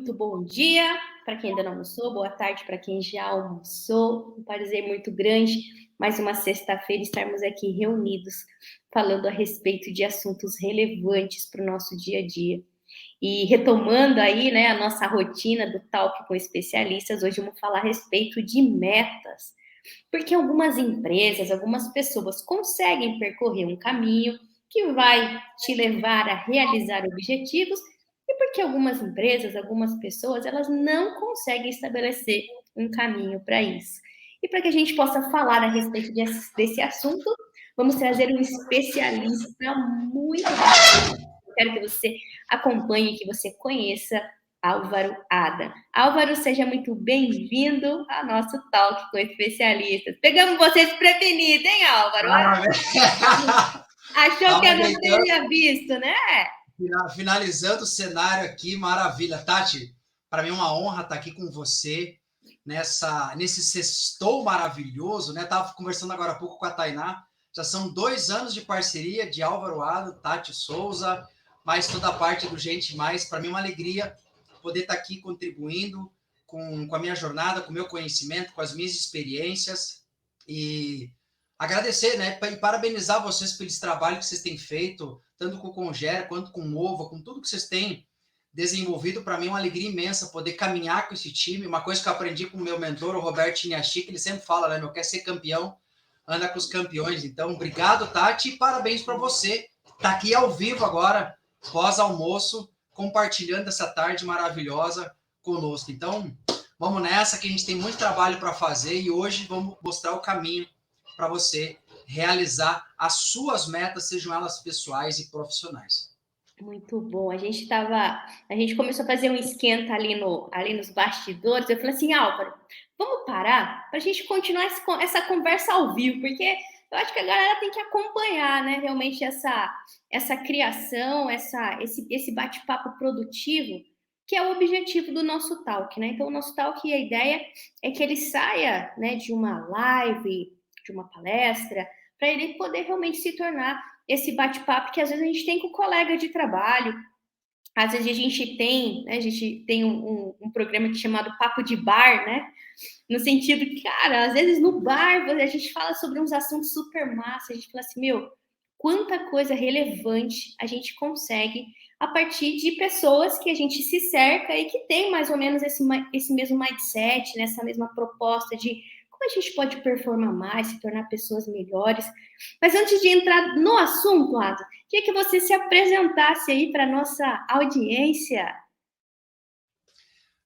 muito bom dia para quem ainda não almoçou, boa tarde para quem já almoçou. Um prazer muito grande, mais uma sexta-feira, estarmos aqui reunidos falando a respeito de assuntos relevantes para o nosso dia a dia. E retomando aí, né, a nossa rotina do Talk com especialistas, hoje vamos falar a respeito de metas. Porque algumas empresas, algumas pessoas conseguem percorrer um caminho que vai te levar a realizar objetivos, e porque algumas empresas, algumas pessoas, elas não conseguem estabelecer um caminho para isso. E para que a gente possa falar a respeito desse assunto, vamos trazer um especialista muito bacana. Eu quero que você acompanhe, que você conheça Álvaro Ada. Álvaro, seja muito bem-vindo ao nosso Talk com especialistas. Pegamos você desprevenido, hein, Álvaro? Achou que eu não teria visto, né? Finalizando o cenário aqui, maravilha. Tati, para mim é uma honra estar aqui com você nesse sextou maravilhoso, né? Estava conversando agora há pouco com a Tainá. Já são 2 anos de parceria de Álvaro Ada, Tati Souza, mais toda a parte do Gente Mais. Para mim é uma alegria poder estar aqui contribuindo com a minha jornada, com o meu conhecimento, com as minhas experiências e agradecer, né, e parabenizar vocês pelo trabalho que vocês têm feito, tanto com o Congera quanto com o Ovo, com tudo que vocês têm desenvolvido. Para mim é uma alegria imensa poder caminhar com esse time. Uma coisa que eu aprendi com o meu mentor, o Roberto Chiniachi, ele sempre fala, né, meu, quer ser campeão, anda com os campeões. Então, obrigado, Tati, e parabéns para você. Tá aqui ao vivo agora, pós-almoço, compartilhando essa tarde maravilhosa conosco. Então, vamos nessa, que a gente tem muito trabalho para fazer e hoje vamos mostrar o caminho para você realizar as suas metas, sejam elas pessoais e profissionais. Muito bom. A gente começou a fazer um esquenta ali nos bastidores. Eu falei assim, Álvaro, vamos parar para a gente continuar essa conversa ao vivo, porque eu acho que a galera tem que acompanhar, né, realmente essa criação, esse bate-papo produtivo, que é o objetivo do nosso talk, né? Então, o nosso talk, a ideia é que ele saia, né, de uma live, de uma palestra, para ele poder realmente se tornar esse bate-papo que às vezes a gente tem com o colega de trabalho, às vezes a gente tem, né, um programa que é chamado Papo de Bar, né? No sentido que, cara, às vezes no bar a gente fala sobre uns assuntos super massa, a gente fala assim, meu, quanta coisa relevante a gente consegue a partir de pessoas que a gente se cerca e que tem mais ou menos esse mesmo mindset, nessa mesma proposta de como a gente pode performar mais, se tornar pessoas melhores. Mas antes de entrar no assunto, Ada, queria que você se apresentasse aí para a nossa audiência.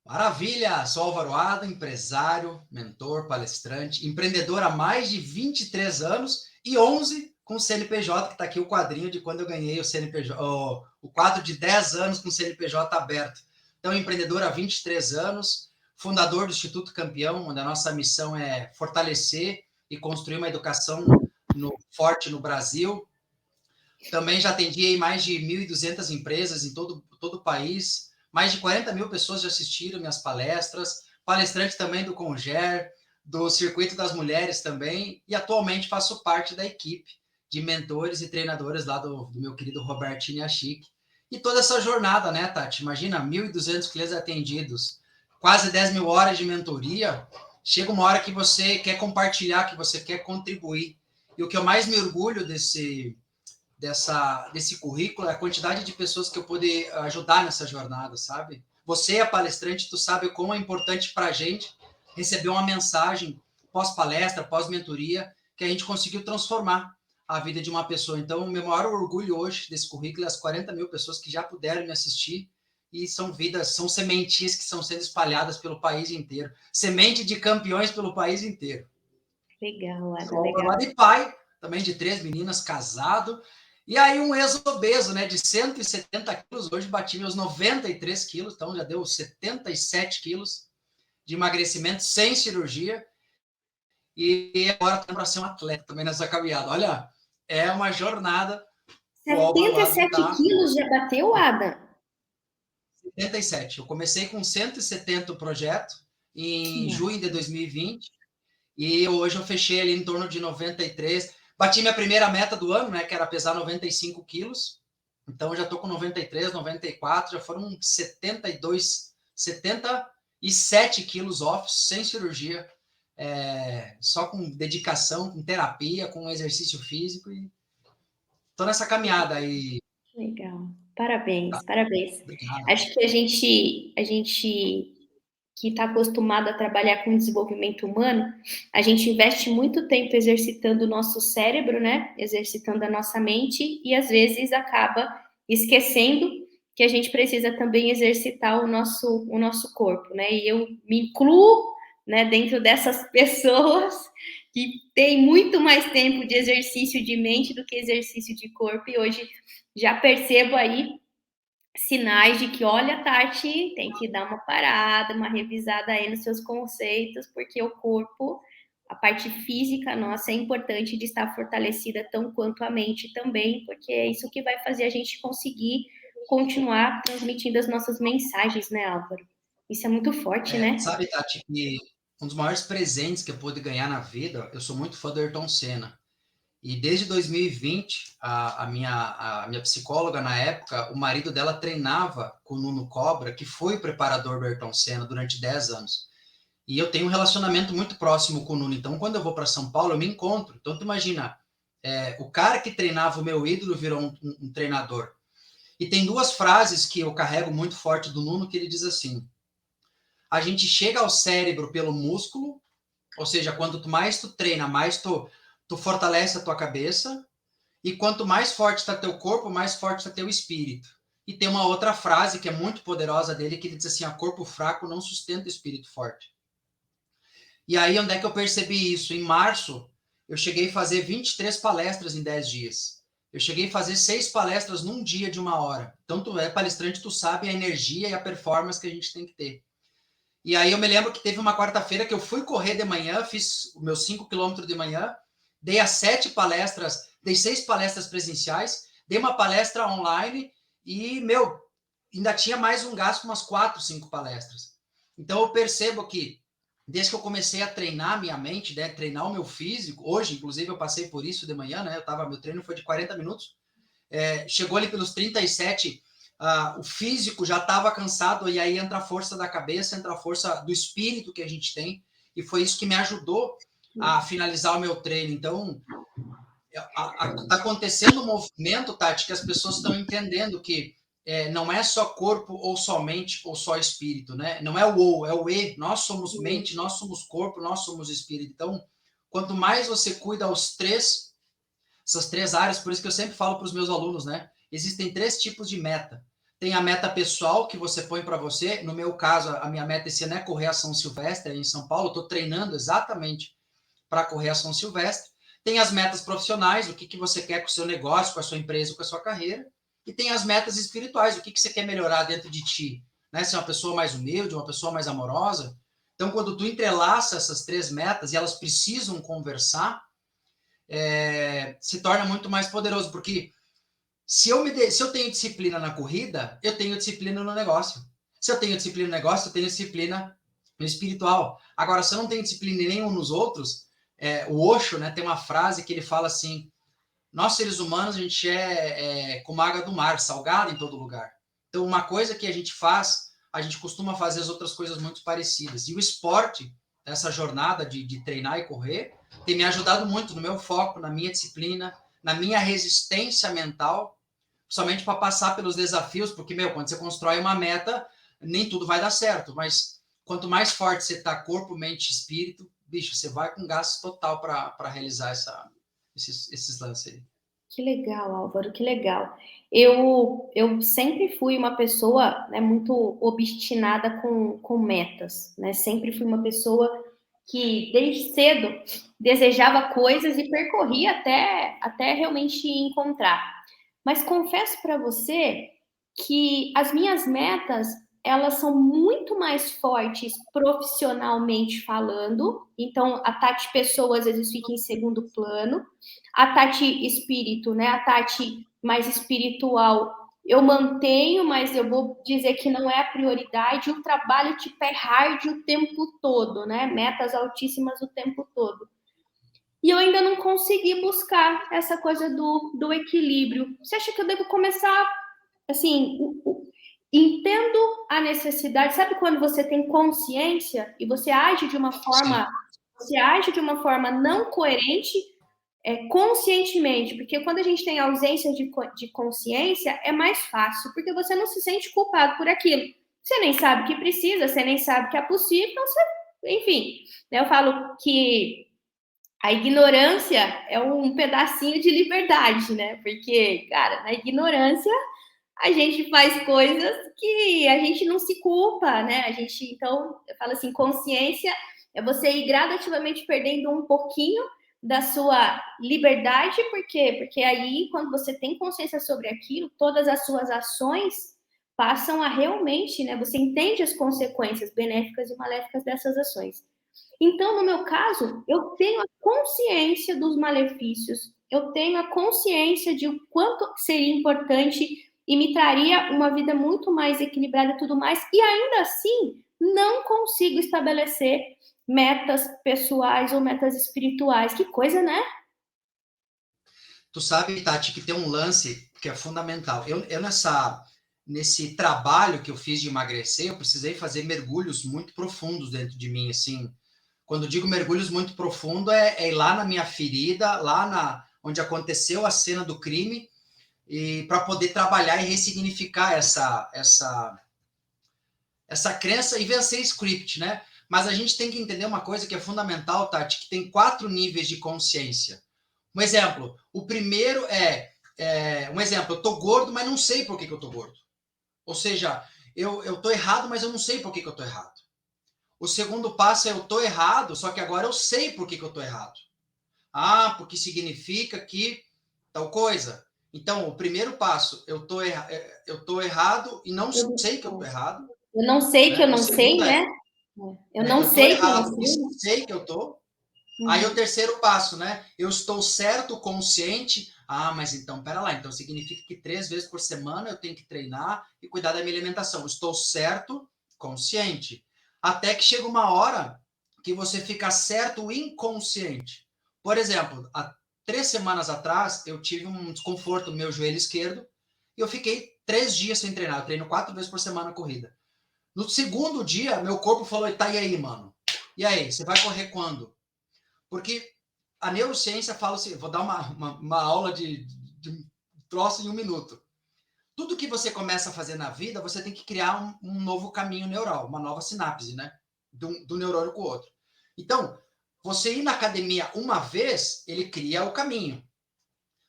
Maravilha! Sou Álvaro Ada, empresário, mentor, palestrante, empreendedor há mais de 23 anos e 11 com o CNPJ, que está aqui o quadrinho de quando eu ganhei o CNPJ, o quadro de 10 anos com o CNPJ aberto. Então, empreendedor há 23 anos, fundador do Instituto Campeão, onde a nossa missão é fortalecer e construir uma educação forte no Brasil. Também já atendi mais de 1.200 empresas em todo o país. Mais de 40 mil pessoas já assistiram minhas palestras. Palestrante também do Conger, do Circuito das Mulheres também. E atualmente faço parte da equipe de mentores e treinadores lá do meu querido Roberto Chiniachi. E toda essa jornada, né, Tati? Imagina, 1.200 clientes atendidos, quase 10 mil horas de mentoria. Chega uma hora que você quer compartilhar, que você quer contribuir. E o que eu mais me orgulho desse currículo, a quantidade de pessoas que eu pude ajudar nessa jornada, sabe? Você é palestrante, tu sabe como é importante para a gente receber uma mensagem pós-palestra, pós-mentoria, que a gente conseguiu transformar a vida de uma pessoa. Então, o meu maior orgulho hoje desse currículo é as 40 mil pessoas que já puderam me assistir e são sementinhas que estão sendo espalhadas pelo país inteiro. Semente de campeões pelo país inteiro. Legal, Ada, legal. E pai, também de 3 meninas, casado. E aí um ex-obeso, né, de 170 quilos, hoje bati meus 93 quilos, então já deu 77 quilos de emagrecimento sem cirurgia. E agora estou para ser um atleta também nessa caminhada. Olha, é uma jornada. 77 quilos já bateu, Ada? 77. Eu comecei com 170 o projeto em junho de 2020 e hoje eu fechei ali em torno de 93. Bati minha primeira meta do ano, né, que era pesar 95 quilos. Então, já estou com 93, 94, já foram 72, 77 quilos off, sem cirurgia, só com dedicação, com terapia, com exercício físico. E tô nessa caminhada aí. Legal. Parabéns, parabéns. Obrigado. Acho que a gente que está acostumado a trabalhar com desenvolvimento humano, a gente investe muito tempo exercitando o nosso cérebro, né? Exercitando a nossa mente e às vezes acaba esquecendo que a gente precisa também exercitar o nosso corpo, né? E eu me incluo, né, dentro dessas pessoas que têm muito mais tempo de exercício de mente do que exercício de corpo e hoje já percebo aí sinais de que, olha, Tati, tem que dar uma parada, uma revisada aí nos seus conceitos, porque o corpo, a parte física nossa é importante de estar fortalecida tão quanto a mente também, porque é isso que vai fazer a gente conseguir continuar transmitindo as nossas mensagens, né, Álvaro? Isso é muito forte, né? Sabe, Tati, que um dos maiores presentes que eu pude ganhar na vida, eu sou muito fã do Ayrton Senna. E desde 2020, a minha psicóloga na época, o marido dela treinava com o Nuno Cobra, que foi o preparador do Ayrton Senna durante 10 anos. E eu tenho um relacionamento muito próximo com o Nuno. Então, quando eu vou para São Paulo, eu me encontro. Então, tu imagina, o cara que treinava o meu ídolo virou um treinador. E tem duas frases que eu carrego muito forte do Nuno, que ele diz assim: a gente chega ao cérebro pelo músculo, ou seja, quanto mais tu treina, mais tu fortalece a tua cabeça, e quanto mais forte está teu corpo, mais forte está teu espírito. E tem uma outra frase que é muito poderosa dele, que ele diz assim: corpo fraco não sustenta espírito forte. E aí, onde é que eu percebi isso? Em março, eu cheguei a fazer 23 palestras em 10 dias. Eu cheguei a fazer 6 palestras num dia de 1 hora. Então, tu é palestrante, tu sabe a energia e a performance que a gente tem que ter. E aí eu me lembro que teve uma quarta-feira que eu fui correr de manhã, fiz os meus 5 quilômetros de manhã, dei as 7 palestras, dei 6 palestras presenciais, dei uma palestra online e, ainda tinha mais um gasto, umas 4, 5 palestras. Então eu percebo que, desde que eu comecei a treinar a minha mente, né, treinar o meu físico, hoje, inclusive, eu passei por isso de manhã, né, meu treino foi de 40 minutos, chegou ali pelos 37, o físico já estava cansado, e aí entra a força da cabeça, entra a força do espírito que a gente tem, e foi isso que me ajudou a finalizar o meu treino. Então, está acontecendo um movimento, Tati, que as pessoas estão entendendo que não é só corpo ou só mente ou só espírito, né? Não é o ou, é o e. Nós somos mente, nós somos corpo, nós somos espírito. Então, quanto mais você cuida essas 3 áreas, por isso que eu sempre falo para os meus alunos, né? Existem 3 tipos de meta. Tem a meta pessoal que você põe para você. No meu caso, a minha meta esse ano é correr a São Silvestre em São Paulo. Estou treinando exatamente para correr a São Silvestre. Tem as metas profissionais, o que você quer com o seu negócio, com a sua empresa, com a sua carreira. E tem as metas espirituais, o que você quer melhorar dentro de ti. Né? Ser uma pessoa mais humilde, uma pessoa mais amorosa. Então, quando tu entrelaça essas 3 metas e elas precisam conversar, se torna muito mais poderoso, porque se eu tenho disciplina na corrida, eu tenho disciplina no negócio. Se eu tenho disciplina no negócio, eu tenho disciplina no espiritual. Agora, se eu não tenho disciplina nenhum nos outros, o Osho, né, tem uma frase que ele fala assim: nós seres humanos, a gente como a água do mar, salgada em todo lugar. Então, uma coisa que a gente faz, a gente costuma fazer as outras coisas muito parecidas. E o esporte, essa jornada de treinar e correr, tem me ajudado muito no meu foco, na minha disciplina, na minha resistência mental, somente para passar pelos desafios, porque, quando você constrói uma meta, nem tudo vai dar certo, mas quanto mais forte você está, corpo, mente, espírito, bicho, você vai com gasto total para realizar esses lances aí. Que legal, Álvaro, que legal. Eu sempre fui uma pessoa, né, muito obstinada com metas, né? Sempre fui uma pessoa que, desde cedo, desejava coisas e percorria até realmente encontrar. Mas confesso para você que as minhas metas, elas são muito mais fortes profissionalmente falando. Então, a Tati Pessoa, às vezes, fica em segundo plano. A Tati Espírito, né? A Tati mais espiritual, eu mantenho, mas eu vou dizer que não é a prioridade. O trabalho tipo é hard o tempo todo, né? Metas altíssimas o tempo todo. E eu ainda não consegui buscar essa coisa do equilíbrio. Você acha que eu devo começar, assim, entendo a necessidade. Sabe quando você tem consciência e você age de uma Sim. forma não coerente, conscientemente, porque quando a gente tem ausência de consciência, é mais fácil, porque você não se sente culpado por aquilo. Você nem sabe que precisa, você nem sabe que é possível, então você, enfim, né, eu falo que a ignorância é um pedacinho de liberdade, né? Porque, cara, na ignorância a gente faz coisas que a gente não se culpa, né? A gente, então, eu falo assim, consciência é você ir gradativamente perdendo um pouquinho da sua liberdade, por quê? Porque aí, quando você tem consciência sobre aquilo, todas as suas ações passam a realmente, né? Você entende as consequências benéficas e maléficas dessas ações. Então, no meu caso, eu tenho a consciência dos malefícios, eu tenho a consciência de o quanto seria importante e me traria uma vida muito mais equilibrada e tudo mais, e ainda assim não consigo estabelecer metas pessoais ou metas espirituais. Que coisa, né? Tu sabe, Tati, que tem um lance que é fundamental. Nesse trabalho que eu fiz de emagrecer, eu precisei fazer mergulhos muito profundos dentro de mim, assim. Quando digo mergulhos muito profundos, é ir lá na minha ferida, onde aconteceu a cena do crime, e para poder trabalhar e ressignificar essa crença e vencer script, né? Mas a gente tem que entender uma coisa que é fundamental, Tati, que tem 4 níveis de consciência. Um exemplo, o primeiro um exemplo, eu tô gordo, mas não sei por que eu tô gordo. Ou seja, eu tô errado, mas eu não sei por que eu tô errado. O segundo passo é eu tô errado, só que agora eu sei por que eu tô errado. Ah, porque significa que tal coisa. Então, o primeiro passo, eu tô errado e não Eu, sei que eu tô errado. eu não sei que Né? eu O não sei, segundo né? Eu não eu tô sei que eu não errado e sei. sei que eu tô. Aí o Uhum. terceiro passo, né? Eu estou certo, consciente. Ah, mas então, pera lá. Então significa que 3 vezes por semana eu tenho que treinar e cuidar da minha alimentação. Estou certo, consciente. Até que chega uma hora que você fica certo inconsciente. Por exemplo, há 3 semanas atrás, eu tive um desconforto no meu joelho esquerdo e eu fiquei 3 dias sem treinar. Eu treino 4 vezes por semana corrida. No segundo dia, meu corpo falou: tá, e aí, mano? E aí, você vai correr quando? Porque a neurociência fala assim, vou dar uma aula de troço em 1 minuto. Tudo que você começa a fazer na vida, você tem que criar um novo caminho neural, uma nova sinapse, né? Do neurônio com o outro. Então, você ir na academia uma vez, ele cria o caminho.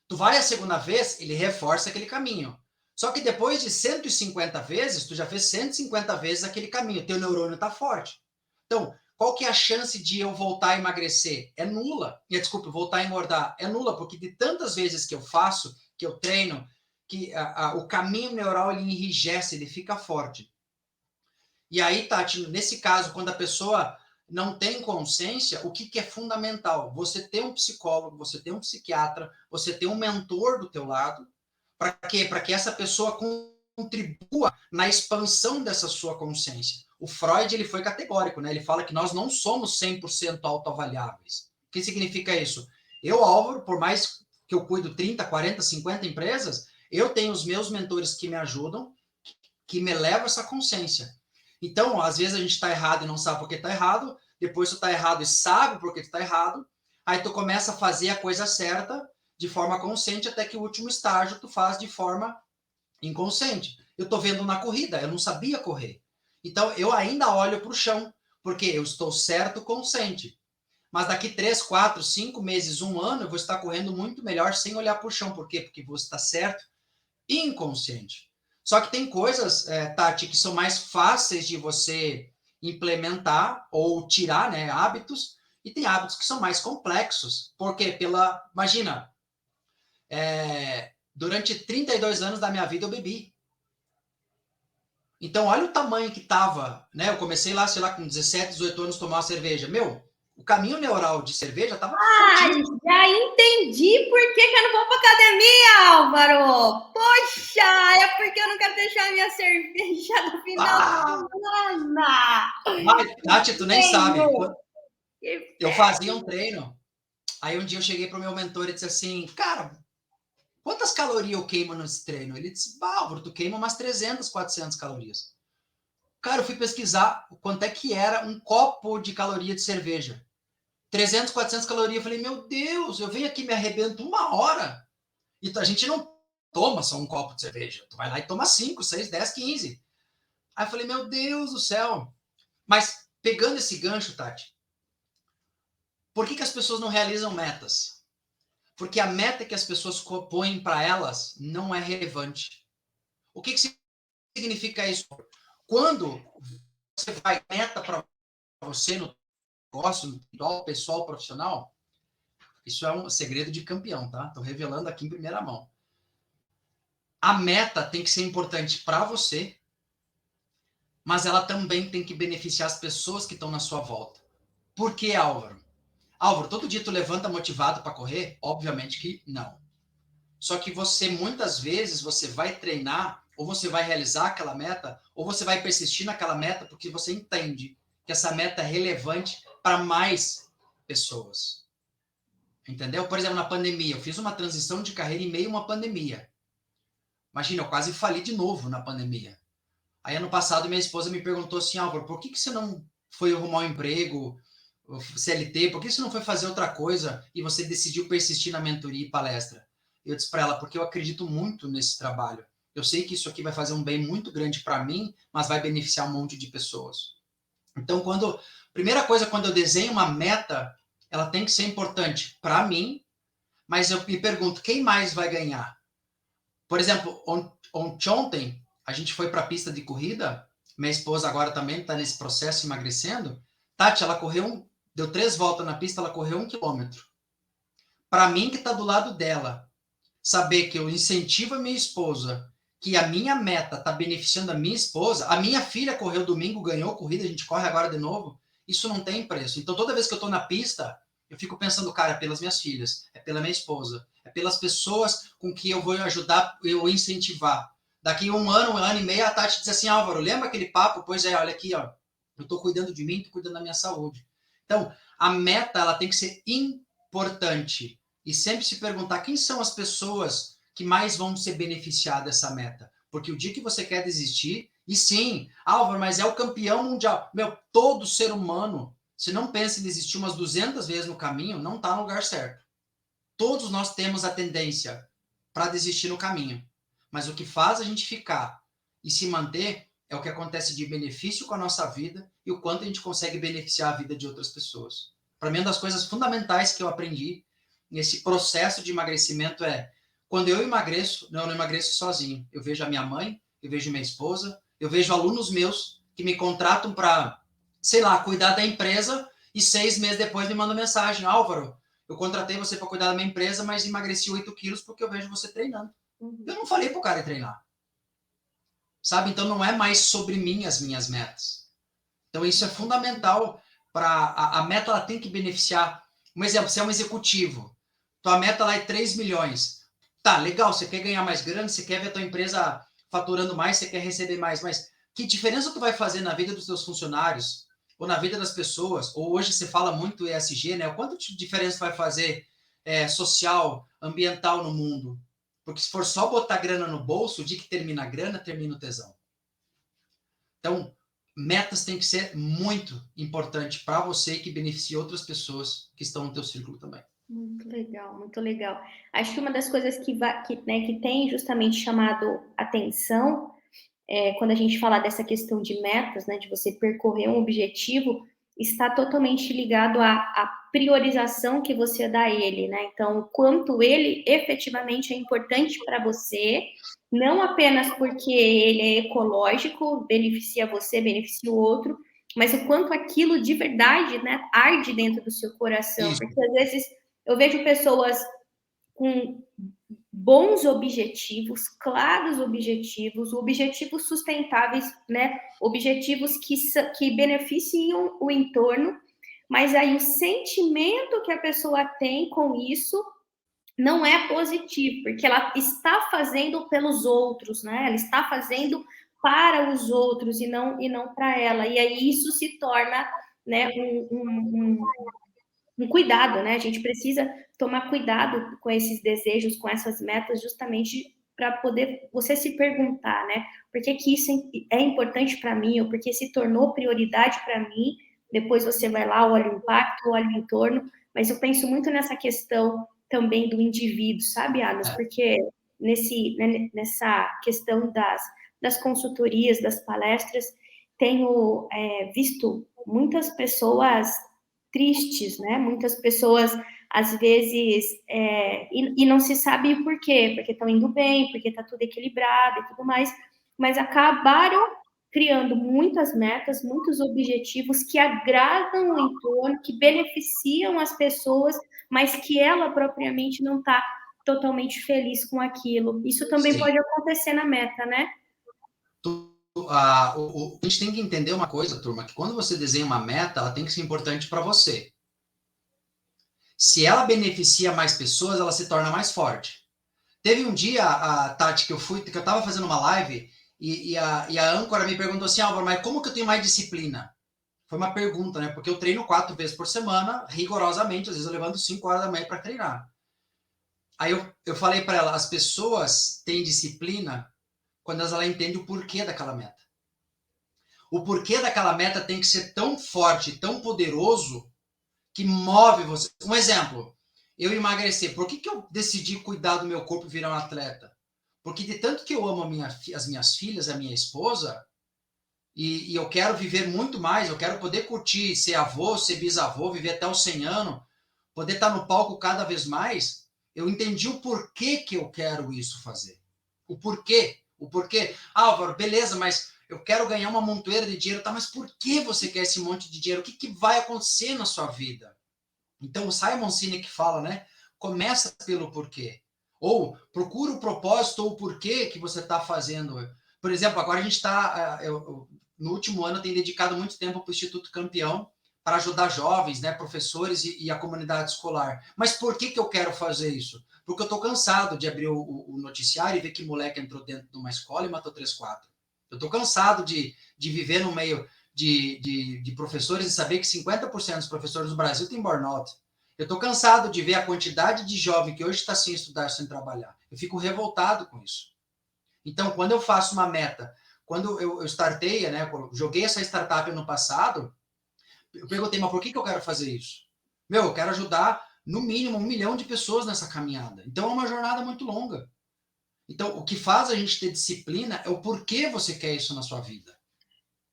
Tu vai a segunda vez, ele reforça aquele caminho. Só que depois de 150 vezes, tu já fez 150 vezes aquele caminho, teu neurônio está forte. Então, qual que é a chance de eu voltar a emagrecer? É nula. Desculpa, voltar a engordar. É nula, porque de tantas vezes que eu faço, que eu treino, que o caminho neural ele enrijece, ele fica forte. E aí, Tati, nesse caso, quando a pessoa não tem consciência, o que é fundamental? Você ter um psicólogo, você ter um psiquiatra, você ter um mentor do teu lado. Para quê? Para que essa pessoa contribua na expansão dessa sua consciência. O Freud ele foi categórico, né? Ele fala que nós não somos 100% autoavaliáveis. O que significa isso? Eu, Álvaro, por mais que eu cuido 30, 40, 50 empresas, eu tenho os meus mentores que me ajudam, que me levam essa consciência. Então, às vezes a gente está errado e não sabe por que está errado, depois tu está errado e sabe por que tu está errado, aí tu começa a fazer a coisa certa de forma consciente, até que o último estágio tu faz de forma inconsciente. Eu estou vendo na corrida, eu não sabia correr. Então, eu ainda olho para o chão, porque eu estou certo, consciente. Mas daqui 3, 4, 5 meses, 1 ano, eu vou estar correndo muito melhor sem olhar para o chão. Por quê? Porque você está certo inconsciente. Só que tem coisas, Tati, que são mais fáceis de você implementar ou tirar, né, hábitos, e tem hábitos que são mais complexos. Porque imagina, durante 32 anos da minha vida eu bebi. Então, olha o tamanho que estava, né? Eu comecei lá, sei lá, com 17, 18 anos tomar uma cerveja. Meu, o caminho neural de cerveja estava Ai, fortíssimo. já entendi por que eu não vou para academia, Álvaro. Poxa, é porque eu não quero deixar minha cerveja no final Ah! de semana. Mas, Tati, tu nem sabe. Tenho. Que Eu fazia um treino. Aí um dia eu cheguei pro meu mentor e disse assim, cara, quantas calorias eu queimo nesse treino? Ele disse, Álvaro, tu queima umas 300, 400 calorias. Cara, eu fui pesquisar quanto é que era um copo de caloria de cerveja. 300, 400 calorias. Eu falei, meu Deus, eu venho aqui me arrebento 1 hora. E a gente não toma só um copo de cerveja. Tu vai lá e toma 5, 6, 10, 15. Aí eu falei, meu Deus do céu. Mas pegando esse gancho, Tati, por que as pessoas não realizam metas? Porque a meta que as pessoas põem para elas não é relevante. O que significa isso? Quando você vai meta para você no negócio, no individual, pessoal, profissional, isso é um segredo de campeão, tá? Estou revelando aqui em primeira mão. A meta tem que ser importante para você, mas ela também tem que beneficiar as pessoas que estão na sua volta. Por que, Álvaro? Álvaro, todo dia tu levanta motivado para correr? Obviamente que não. Só que você, muitas vezes, você vai treinar, ou você vai realizar aquela meta, ou você vai persistir naquela meta porque você entende que essa meta é relevante para mais pessoas. Entendeu? Por exemplo, na pandemia, eu fiz uma transição de carreira em meio a uma pandemia. Imagina, eu quase falei de novo na pandemia. Aí, ano passado, minha esposa me perguntou assim, Álvaro, por que você não foi arrumar um emprego, CLT, por que você não foi fazer outra coisa e você decidiu persistir na mentoria e palestra? Eu disse para ela, porque eu acredito muito nesse trabalho. Eu sei que isso aqui vai fazer um bem muito grande para mim, mas vai beneficiar um monte de pessoas. Então, primeira coisa, quando eu desenho uma meta, ela tem que ser importante para mim, mas eu me pergunto, quem mais vai ganhar? Por exemplo, ontem, a gente foi para a pista de corrida, minha esposa agora também está nesse processo emagrecendo. Tati, ela deu 3 voltas na pista, ela correu 1 quilômetro. Para mim, que está do lado dela, saber que eu incentivo a minha esposa, que a minha meta está beneficiando a minha esposa, a minha filha correu domingo, ganhou corrida, a gente corre agora de novo, isso não tem preço. Então, toda vez que eu estou na pista, eu fico pensando, cara, é pelas minhas filhas, é pela minha esposa, é pelas pessoas com que eu vou ajudar, eu incentivar. Daqui 1 ano e meio, a Tati diz assim, Álvaro, lembra aquele papo? Pois é, olha aqui, ó, eu estou cuidando de mim, estou cuidando da minha saúde. Então, a meta, ela tem que ser importante. E sempre se perguntar quem são as pessoas que mais vão se beneficiar dessa meta. Porque o dia que você quer desistir, e sim, Álvaro, mas é o campeão mundial. Meu, todo ser humano, se não pensa em desistir umas 200 vezes no caminho, não está no lugar certo. Todos nós temos a tendência para desistir no caminho. Mas o que faz a gente ficar e se manter é o que acontece de benefício com a nossa vida e o quanto a gente consegue beneficiar a vida de outras pessoas. Para mim, uma das coisas fundamentais que eu aprendi nesse processo de emagrecimento é quando eu emagreço, eu não emagreço sozinho. Eu vejo a minha mãe, eu vejo minha esposa, eu vejo alunos meus que me contratam para, sei lá, cuidar da empresa e 6 meses depois me mandam mensagem, Álvaro, eu contratei você para cuidar da minha empresa, mas emagreci 8 quilos porque eu vejo você treinando. Eu não falei para o cara treinar. Sabe? Então não é mais sobre mim as minhas metas. Então isso é fundamental para a meta, ela tem que beneficiar. Um exemplo, você é um executivo, tua meta lá é 3 milhões. Tá, legal, você quer ganhar mais grana, você quer ver a tua empresa faturando mais, você quer receber mais, mas que diferença tu vai fazer na vida dos teus funcionários, ou na vida das pessoas, ou hoje você fala muito ESG, né? Quanto de diferença vai fazer social, ambiental no mundo? Porque se for só botar grana no bolso, o dia que termina a grana, termina o tesão. Então, metas têm que ser muito importante para você e que beneficie outras pessoas que estão no teu círculo também. Muito legal, muito legal. Acho que uma das coisas que tem justamente chamado atenção quando a gente fala dessa questão de metas, né, de você percorrer um objetivo, está totalmente ligado à priorização que você dá a ele, né? Então, o quanto ele efetivamente é importante para você, não apenas porque ele é ecológico, beneficia você, beneficia o outro, mas o quanto aquilo de verdade, né, arde dentro do seu coração. Isso. Porque às vezes eu vejo pessoas com bons objetivos, claros objetivos sustentáveis, né? Objetivos que beneficiam o entorno, mas aí o sentimento que a pessoa tem com isso não é positivo, porque ela está fazendo pelos outros, né? Ela está fazendo para os outros e não para ela. E aí isso se torna, né, um cuidado, né? A gente precisa tomar cuidado com esses desejos, com essas metas, justamente para poder você se perguntar, né? Por que que isso é importante para mim, ou porque se tornou prioridade para mim? Depois você vai lá, olha o impacto, olha o entorno, mas eu penso muito nessa questão também do indivíduo, sabe, Adas? Porque nessa questão das consultorias, das palestras, tenho visto muitas pessoas tristes, né? Muitas pessoas, às vezes, e não se sabe por quê, porque estão indo bem, porque está tudo equilibrado e tudo mais, mas acabaram criando muitas metas, muitos objetivos que agradam o entorno, que beneficiam as pessoas, mas que ela propriamente não está totalmente feliz com aquilo. Isso também Sim. pode acontecer na meta, né? A gente tem que entender uma coisa, turma, que quando você desenha uma meta, ela tem que ser importante para você. Se ela beneficia mais pessoas, ela se torna mais forte. Teve um dia, Tati, que eu estava fazendo uma live e a âncora me perguntou assim, Álvaro, mas como que eu tenho mais disciplina? Foi uma pergunta, né? Porque eu treino 4 vezes por semana, rigorosamente, às vezes eu levanto 5 horas da manhã para treinar. Aí eu falei para ela, as pessoas têm disciplina quando elas entendem o porquê daquela meta. O porquê daquela meta tem que ser tão forte, tão poderoso, que move você. Um exemplo, eu emagrecer. Por que eu decidi cuidar do meu corpo e virar um atleta? Porque de tanto que eu amo as minhas filhas, a minha esposa, e eu quero viver muito mais, eu quero poder curtir, ser avô, ser bisavô, viver até os 100 anos, poder estar no palco cada vez mais, eu entendi o porquê que eu quero isso fazer. O porquê. O porquê. Álvaro, beleza, mas eu quero ganhar uma montoeira de dinheiro, tá? Mas por que você quer esse monte de dinheiro? O que vai acontecer na sua vida? Então, o Simon Sinek fala, né? Começa pelo porquê. Ou procura o propósito ou o porquê que você está fazendo. Por exemplo, agora a gente está... no último ano, eu tenho dedicado muito tempo para o Instituto Campeão para ajudar jovens, né, professores e a comunidade escolar. Mas por que eu quero fazer isso? Porque eu estou cansado de abrir o noticiário e ver que moleque entrou dentro de uma escola e matou 3, 4. Eu estou cansado de viver no meio de professores e saber que 50% dos professores do Brasil têm burnout. Eu estou cansado de ver a quantidade de jovem que hoje está sem estudar, sem trabalhar. Eu fico revoltado com isso. Então, quando eu faço uma meta, quando eu startei, né, joguei essa startup ano passado, eu perguntei, mas por que eu quero fazer isso? Eu quero ajudar no mínimo 1 milhão de pessoas nessa caminhada. Então, é uma jornada muito longa. Então, o que faz a gente ter disciplina é o porquê você quer isso na sua vida.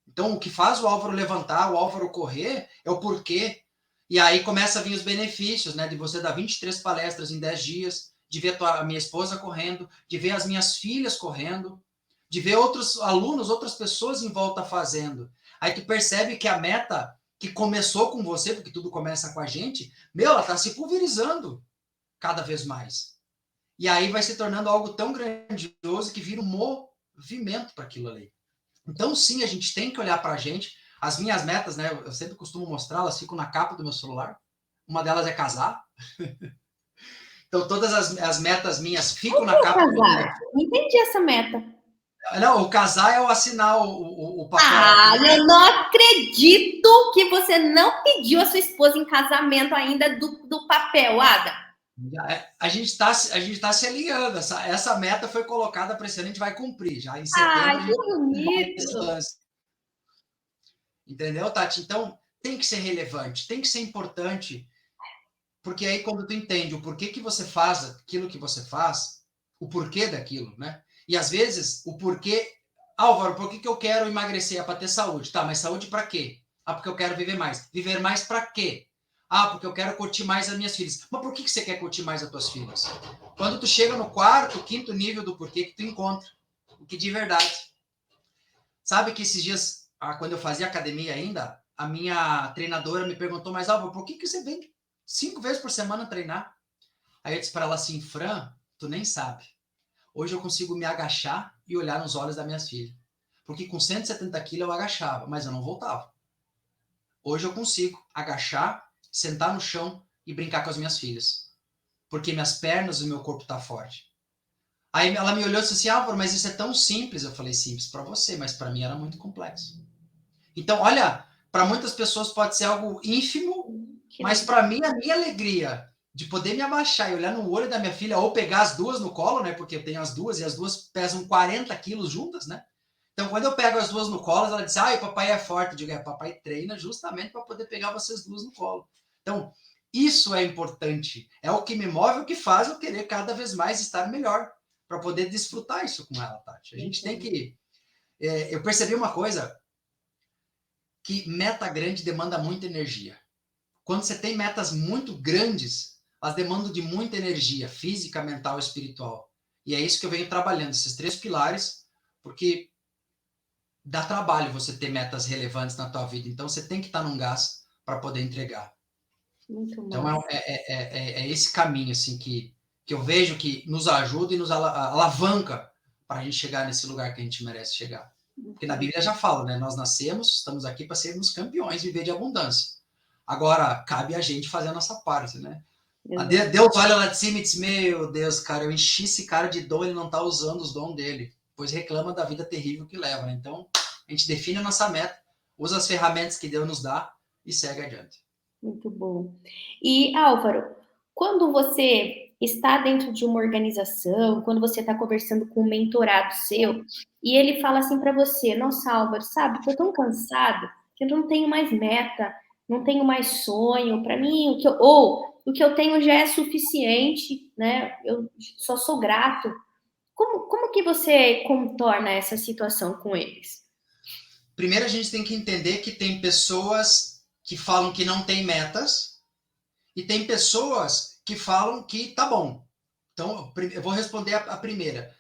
Então, o que faz o Álvaro levantar, o Álvaro correr, é o porquê. E aí começa a vir os benefícios, né? De você dar 23 palestras em 10 dias, de ver a minha esposa correndo, de ver as minhas filhas correndo, de ver outros alunos, outras pessoas em volta fazendo. Aí tu percebe que a meta que começou com você, porque tudo começa com a gente, ela tá se pulverizando cada vez mais. E aí vai se tornando algo tão grandioso que vira um movimento para aquilo ali. Então, sim, a gente tem que olhar para a gente. As minhas metas, né? Eu sempre costumo mostrá-las, ficam na capa do meu celular. Uma delas é casar. Então, todas as metas minhas ficam na capa do meu celular. Não entendi essa meta. Não, o casar é o assinar o papel. Ah, eu não acredito que você não pediu a sua esposa em casamento ainda do papel, Ada. A gente está se alinhando. Essa meta foi colocada para esse ano, a gente vai cumprir. Já em setembro, Ah, que bonito. Entendeu, Tati? Então, tem que ser relevante, tem que ser importante. Porque aí, quando tu entende o porquê que você faz aquilo que você faz, o porquê daquilo, né? E às vezes, o porquê. Álvaro, por que eu quero emagrecer? É para ter saúde. Tá, mas saúde para quê? Ah, porque eu quero viver mais. Viver mais para quê? Ah, porque eu quero curtir mais as minhas filhas. Mas por que você quer curtir mais as tuas filhas? Quando tu chega no quarto, quinto nível do porquê que tu encontra. O que de verdade. Sabe que esses dias, quando eu fazia academia ainda, a minha treinadora me perguntou, mas Álvaro, por que você vem 5 vezes por semana treinar? Aí eu disse para ela assim, Fran, tu nem sabe. Hoje eu consigo me agachar e olhar nos olhos das minhas filhas. Porque com 170 quilos eu agachava, mas eu não voltava. Hoje eu consigo agachar, sentar no chão e brincar com as minhas filhas. Porque minhas pernas e o meu corpo tá forte. Aí ela me olhou e disse assim, Álvaro, mas isso é tão simples. Eu falei, simples para você, mas para mim era muito complexo. Então, olha, para muitas pessoas pode ser algo ínfimo, Que Mas legal. para mim, a minha alegria de poder me abaixar e olhar no olho da minha filha, ou pegar as duas no colo, né? Porque eu tenho as duas, e as duas pesam 40 quilos juntas, né? Então, quando eu pego as duas no colo, ela diz, ai, papai é forte. Eu digo, papai treina justamente para poder pegar vocês duas no colo. Então, isso é importante. É o que me move, o que faz eu querer cada vez mais estar melhor, para poder desfrutar isso com ela, Tati. A gente tem que... eu percebi uma coisa, que meta grande demanda muita energia. Quando você tem metas muito grandes, elas demandam de muita energia, física, mental e espiritual. E é isso que eu venho trabalhando, esses 3 pilares, porque dá trabalho você ter metas relevantes na tua vida. Então, você tem que estar num gás para poder entregar. Muito Então, massa. é esse caminho assim que eu vejo que nos ajuda e nos alavanca para a gente chegar nesse lugar que a gente merece chegar. Porque na Bíblia já fala, né? Nós nascemos, estamos aqui para sermos campeões, viver de abundância. Agora, cabe a gente fazer a nossa parte, né? Exato. Deus olha lá de cima e diz, meu Deus, cara, eu enchi esse cara de dom, ele não está usando os dons dele. Pois reclama da vida terrível que leva, né? Então, a gente define a nossa meta, usa as ferramentas que Deus nos dá e segue adiante. Muito bom. E, Álvaro, quando você está dentro de uma organização, quando você está conversando com um mentorado seu, e ele fala assim para você, nossa, Álvaro, sabe, estou tão cansado que eu não tenho mais meta, não tenho mais sonho, para mim, o que eu tenho já é suficiente, né? Eu só sou grato. Como que você contorna essa situação com eles? Primeiro, a gente tem que entender que tem pessoas que falam que não tem metas e tem pessoas que falam que tá bom. Então, eu vou responder a primeira.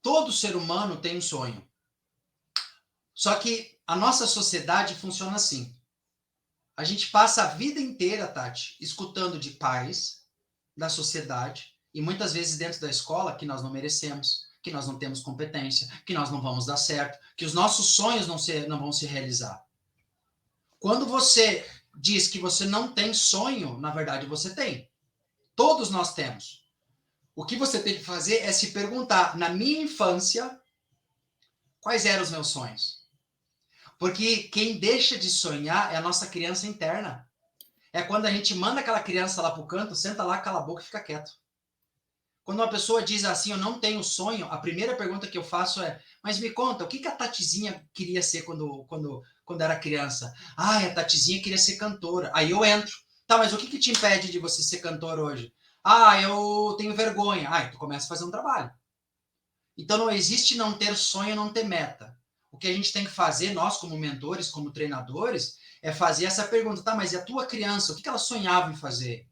Todo ser humano tem um sonho. Só que a nossa sociedade funciona assim. A gente passa a vida inteira, Tati, escutando de pais, da sociedade, e muitas vezes dentro da escola, que nós não merecemos, que nós não temos competência, que nós não vamos dar certo, que os nossos sonhos não vão se realizar. Quando você diz que você não tem sonho, na verdade você tem. Todos nós temos. O que você tem que fazer é se perguntar, na minha infância, quais eram os meus sonhos? Porque quem deixa de sonhar é a nossa criança interna. É quando a gente manda aquela criança lá pro canto, senta lá, cala a boca e fica quieto. Quando uma pessoa diz assim, eu não tenho sonho, a primeira pergunta que eu faço é, mas me conta, o que a Tatizinha queria ser quando era criança? Ah, a Tatizinha queria ser cantora. Aí eu entro. Tá, mas o que te impede de você ser cantor hoje? Ah, eu tenho vergonha. Ah, tu começa a fazer um trabalho. Então não existe não ter sonho, não ter meta. O que a gente tem que fazer, nós como mentores, como treinadores, é fazer essa pergunta, tá, mas e a tua criança, o que ela sonhava em fazer?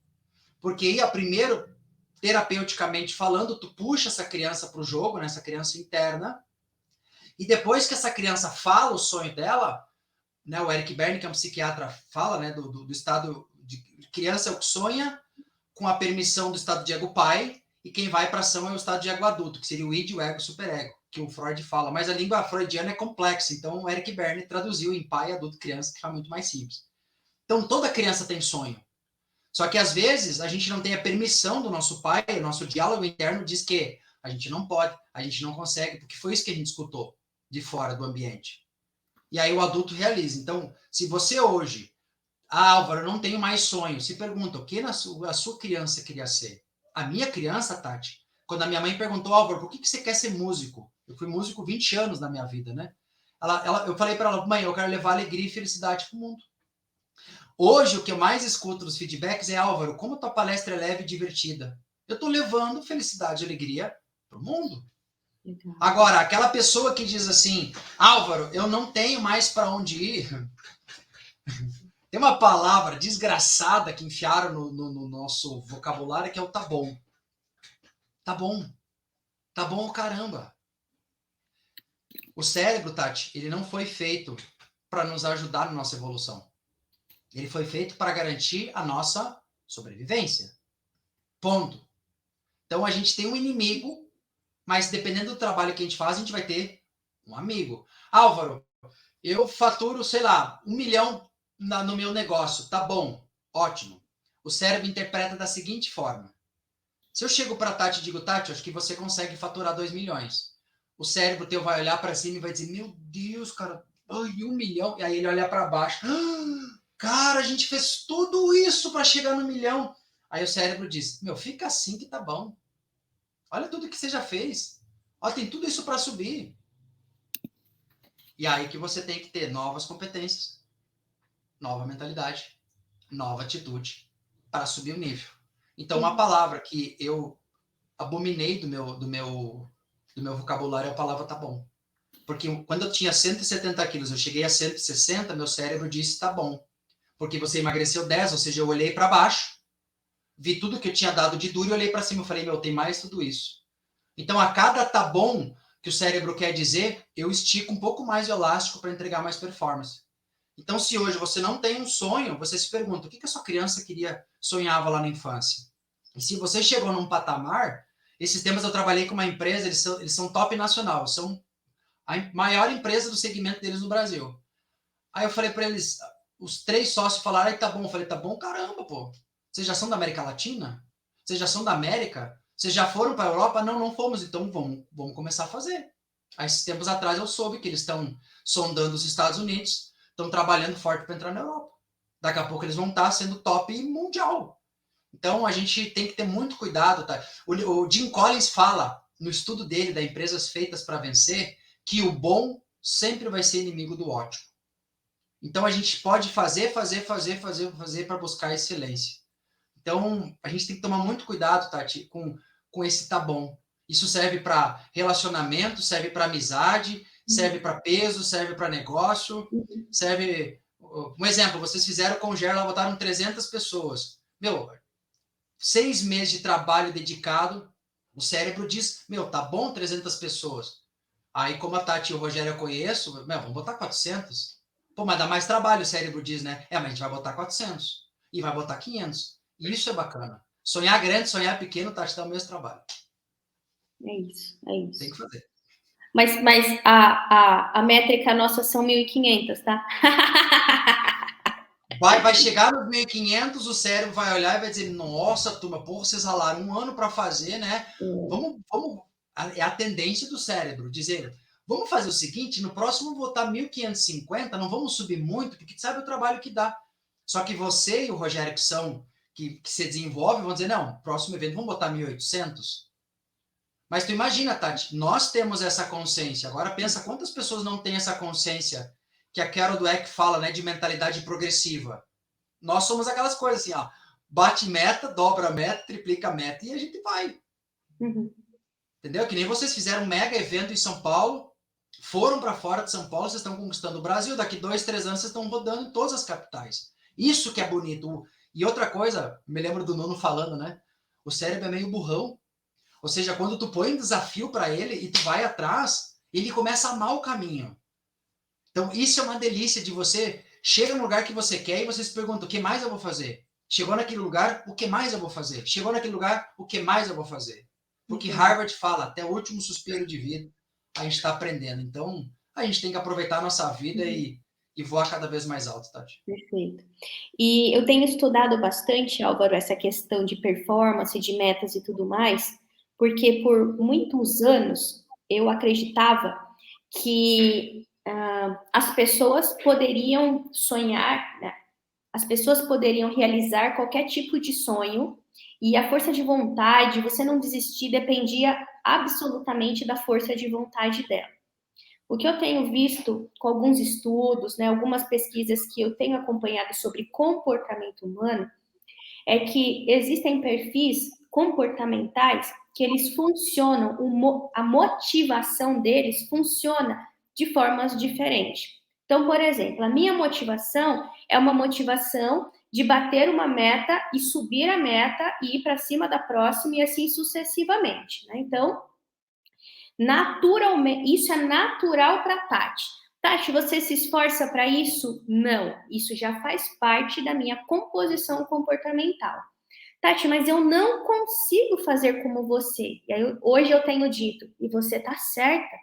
Porque aí, primeiro, terapeuticamente falando, tu puxa essa criança para o jogo, né, essa criança interna, e depois que essa criança fala o sonho dela, né, o Eric Berne, que é um psiquiatra, fala, né, do estado de criança é o que sonha, com a permissão do estado de ego pai, e quem vai para ação é o estado de ego adulto, que seria o id, o ego, o superego, que o Freud fala. Mas a língua freudiana é complexa, então o Eric Berne traduziu em pai, adulto, criança, que fica muito mais simples. Então toda criança tem sonho. Só que às vezes a gente não tem a permissão do nosso pai, o nosso diálogo interno diz que a gente não pode, a gente não consegue, porque foi isso que a gente escutou de fora do ambiente. E aí o adulto realiza. Então, se você hoje, Álvaro, eu não tenho mais sonho, se pergunta o que a sua criança queria ser. A minha criança, Tati, quando a minha mãe perguntou, Álvaro, por que você quer ser músico? Eu fui músico 20 anos na minha vida, né? Eu falei para ela, mãe, eu quero levar alegria e felicidade para o mundo. Hoje, o que eu mais escuto nos feedbacks é, Álvaro, como tua palestra é leve e divertida. Eu estou levando felicidade e alegria para o mundo. Legal. Agora, aquela pessoa que diz assim, Álvaro, eu não tenho mais para onde ir. Tem uma palavra desgraçada que enfiaram no nosso vocabulário que é o tá bom. Tá bom. Tá bom, caramba. O cérebro, Tati, ele não foi feito para nos ajudar na nossa evolução. Ele foi feito para garantir a nossa sobrevivência. Ponto. Então a gente tem um inimigo, mas dependendo do trabalho que a gente faz, a gente vai ter um amigo. Álvaro, eu faturo, sei lá, 1 milhão no meu negócio. Tá bom, ótimo. O cérebro interpreta da seguinte forma. Se eu chego para a Tati e digo, Tati, acho que você consegue faturar 2 milhões. O cérebro teu vai olhar para cima e vai dizer, meu Deus, cara, ai, 1 milhão. E aí ele olha para baixo. Cara, a gente fez tudo isso para chegar no milhão. Aí o cérebro diz, meu, fica assim que tá bom. Olha tudo que você já fez. Ó, tem tudo isso para subir. E aí que você tem que ter novas competências, nova mentalidade, nova atitude para subir o nível. Então, uma palavra que eu abominei do meu vocabulário é a palavra tá bom. Porque quando eu tinha 170 quilos, eu cheguei a 160, meu cérebro disse tá bom. Porque você emagreceu 10, ou seja, eu olhei para baixo, vi tudo que eu tinha dado de duro e olhei para cima e falei, meu, tem mais tudo isso. Então, a cada tá bom que o cérebro quer dizer, eu estico um pouco mais o elástico para entregar mais performance. Então, se hoje você não tem um sonho, você se pergunta, o que a sua criança sonhava lá na infância? E se você chegou num patamar, esses tempos eu trabalhei com uma empresa, eles são top nacional, são a maior empresa do segmento deles no Brasil. Aí eu falei para eles, os 3 sócios falaram, aí tá bom. Eu falei, tá bom, caramba, pô. Vocês já são da América Latina? Vocês já são da América? Vocês já foram para a Europa? Não, não fomos, então vamos começar a fazer. Aí, esses tempos atrás, eu soube que eles estão sondando os Estados Unidos, estão trabalhando forte para entrar na Europa. Daqui a pouco eles vão estar sendo top mundial. Então, a gente tem que ter muito cuidado. Tá? O Jim Collins fala, no estudo dele, da Empresas Feitas para Vencer, que o bom sempre vai ser inimigo do ótimo. Então, a gente pode fazer para buscar excelência. Então, a gente tem que tomar muito cuidado, Tati, com esse tá bom. Isso serve para relacionamento, serve para amizade, serve para peso, serve para negócio, serve... Um exemplo, vocês fizeram com o Ger, lá botaram 300 pessoas. Meu, 6 meses de trabalho dedicado, o cérebro diz, meu, tá bom 300 pessoas. Aí, como a Tati e o Rogério eu conheço, meu, vamos botar 400. Pô, mas dá mais trabalho, o cérebro diz, né? Mas a gente vai botar 400. E vai botar 500. E isso é bacana. Sonhar grande, sonhar pequeno, Tati, dá o mesmo trabalho. É isso, é isso. Tem que fazer. Mas a métrica nossa são 1.500, tá? Vai chegar nos 1.500, o cérebro vai olhar e vai dizer, nossa, turma, porra, vocês ralaram um ano para fazer, né? Vamos. É a tendência do cérebro, dizer, vamos fazer o seguinte, no próximo vou botar 1.550, não vamos subir muito, porque sabe o trabalho que dá. Só que você e o Rogério, que se desenvolve, vão dizer, não, próximo evento vamos botar 1.800. Mas tu imagina, Tati, nós temos essa consciência. Agora pensa quantas pessoas não têm essa consciência que a Carol Dweck fala, né, de mentalidade progressiva. Nós somos aquelas coisas assim, ó, bate meta, dobra a meta, triplica a meta e a gente vai. Uhum. Entendeu? Que nem vocês fizeram um mega evento em São Paulo, foram para fora de São Paulo, vocês estão conquistando o Brasil, daqui 2, 3 anos vocês estão rodando em todas as capitais. Isso que é bonito. E outra coisa, me lembro do Nuno falando, né? O cérebro é meio burrão. Ou seja, quando tu põe um desafio para ele e tu vai atrás, ele começa a amar o caminho. Então, isso é uma delícia de você chega no lugar que você quer e você se pergunta, o que mais eu vou fazer? Chegou naquele lugar, o que mais eu vou fazer? Chegou naquele lugar, o que mais eu vou fazer? Porque Harvard fala, até o último suspiro de vida, a gente está aprendendo. Então, a gente tem que aproveitar a nossa vida e voar cada vez mais alto, Tati. Perfeito. E eu tenho estudado bastante, Álvaro, essa questão de performance, de metas e tudo mais, porque por muitos anos eu acreditava que as pessoas poderiam sonhar, né? As pessoas poderiam realizar qualquer tipo de sonho e a força de vontade, você não desistir, dependia absolutamente da força de vontade dela. O que eu tenho visto com alguns estudos, né, algumas pesquisas que eu tenho acompanhado sobre comportamento humano, é que existem perfis comportamentais que eles funcionam, a motivação deles funciona de formas diferentes. Então, por exemplo, a minha motivação é uma motivação de bater uma meta e subir a meta e ir para cima da próxima e assim sucessivamente. Né? Então, naturalmente, isso é natural para Tati. Tati, você se esforça para isso? Não, isso já faz parte da minha composição comportamental. Tati, mas eu não consigo fazer como você. E aí, hoje eu tenho dito, e você tá certa,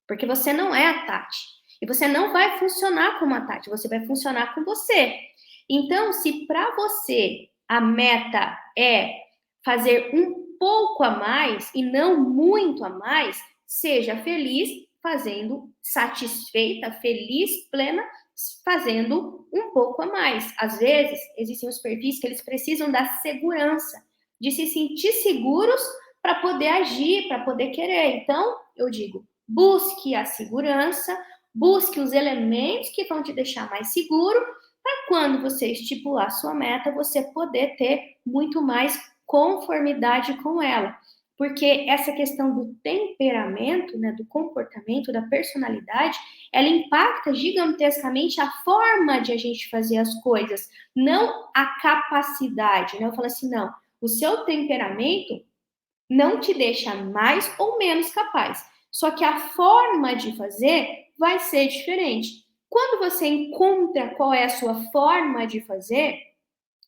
porque você não é a Tati. E você não vai funcionar como a Tati, você vai funcionar com você. Então, se para você a meta é fazer um pouco a mais e não muito a mais, seja feliz fazendo, satisfeita, feliz, plena, fazendo um pouco a mais. Às vezes, existem os perfis que eles precisam da segurança, de se sentir seguros para poder agir, para poder querer. Então, eu digo, busque a segurança, busque os elementos que vão te deixar mais seguro, para quando você estipular sua meta, você poder ter muito mais conformidade com ela. Porque essa questão do temperamento, né, do comportamento, da personalidade, ela impacta gigantescamente a forma de a gente fazer as coisas, não a capacidade, né? Eu falo assim, não, o seu temperamento não te deixa mais ou menos capaz, só que a forma de fazer vai ser diferente. Quando você encontra qual é a sua forma de fazer,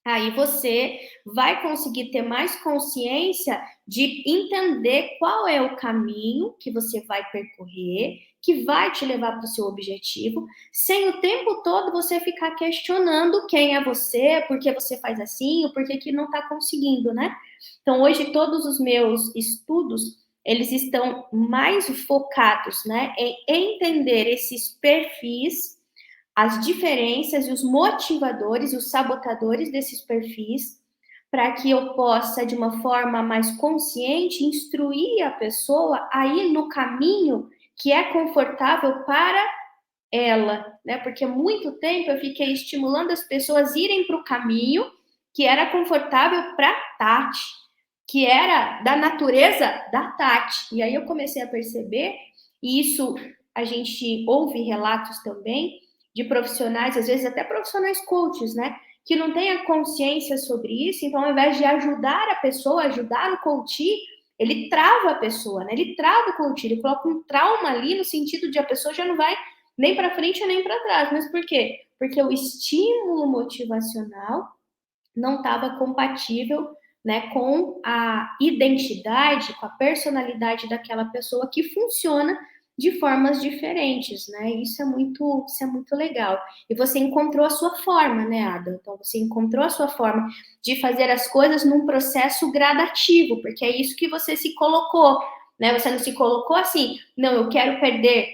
aí você vai conseguir ter mais consciência de entender qual é o caminho que você vai percorrer, que vai te levar para o seu objetivo, sem o tempo todo você ficar questionando quem é você, por que você faz assim, ou por que não está conseguindo, né? Então, hoje, todos os meus estudos, eles estão mais focados, né, em entender esses perfis, as diferenças e os motivadores, os sabotadores desses perfis, para que eu possa, de uma forma mais consciente, instruir a pessoa a ir no caminho que é confortável para ela, né? Porque muito tempo eu fiquei estimulando as pessoas a irem para o caminho que era confortável para Tati, que era da natureza da Tati. E aí eu comecei a perceber, e isso a gente ouve relatos também de profissionais, às vezes até profissionais coaches, né? Que não têm a consciência sobre isso, então ao invés de ajudar a pessoa, ajudar o coach, ele trava a pessoa, né? Ele trava o coach, ele coloca um trauma ali no sentido de a pessoa já não vai nem para frente nem para trás. Mas por quê? Porque o estímulo motivacional não estava compatível, né, com a identidade, com a personalidade daquela pessoa que funciona de formas diferentes, né? Isso é muito legal. E você encontrou a sua forma, né, Ada? Então você encontrou a sua forma de fazer as coisas num processo gradativo, porque é isso que você se colocou, né? Você não se colocou assim, não, eu quero perder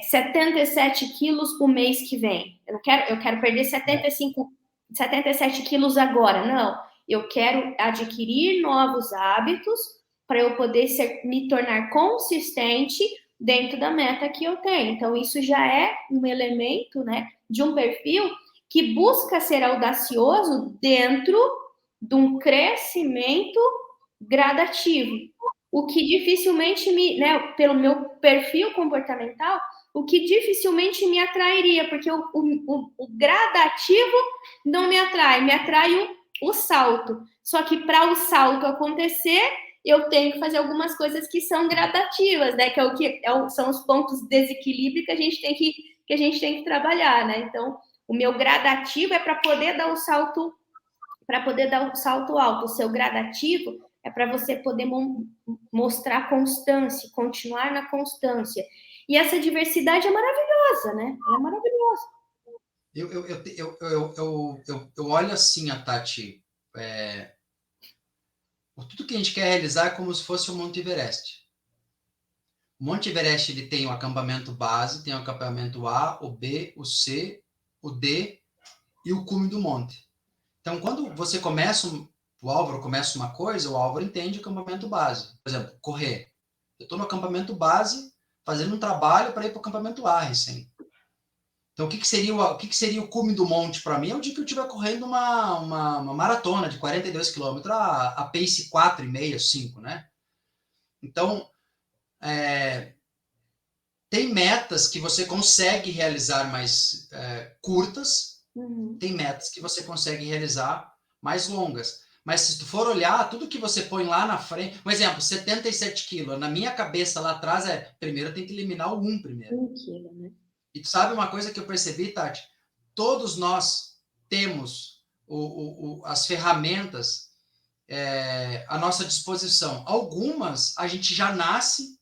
77 quilos o mês que vem. Eu quero perder 77 quilos agora. Não, eu quero adquirir novos hábitos para eu poder me tornar consistente dentro da meta que eu tenho. Então, isso já é um elemento, né, de um perfil que busca ser audacioso dentro de um crescimento gradativo. O que dificilmente pelo meu perfil comportamental, o que dificilmente me atrairia, porque o gradativo não me atrai o salto. Só que para o salto acontecer, eu tenho que fazer algumas coisas que são gradativas, né? São os pontos de desequilíbrio que a gente tem que trabalhar, né? Então, o meu gradativo é para poder dar o salto, alto. O seu gradativo é para você poder mostrar constância, continuar na constância. E essa diversidade é maravilhosa, né? Ela é maravilhosa. Eu olho assim, a Tati, tudo que a gente quer realizar é como se fosse o Monte Everest. O Monte Everest ele tem o acampamento base, tem o acampamento A, o B, o C, o D e o cume do monte. Então, quando você o Álvaro começa uma coisa, o Álvaro entende o acampamento base. Por exemplo, correr. Eu estou no acampamento base, fazendo um trabalho para ir para o acampamento A, recém. Então, o que seria o cume do monte para mim? É o dia que eu estiver correndo uma maratona de 42 quilômetros, a pace 4,5, 5, né? Então, tem metas que você consegue realizar mais curtas, tem metas que você consegue realizar mais longas. Mas se tu for olhar, tudo que você põe lá na frente... Um exemplo, 77 quilos. Na minha cabeça lá atrás primeiro tem que eliminar o 1 primeiro. 1 quilo, né? E tu sabe uma coisa que eu percebi, Tati? Todos nós temos as ferramentas à nossa disposição. Algumas a gente já nasce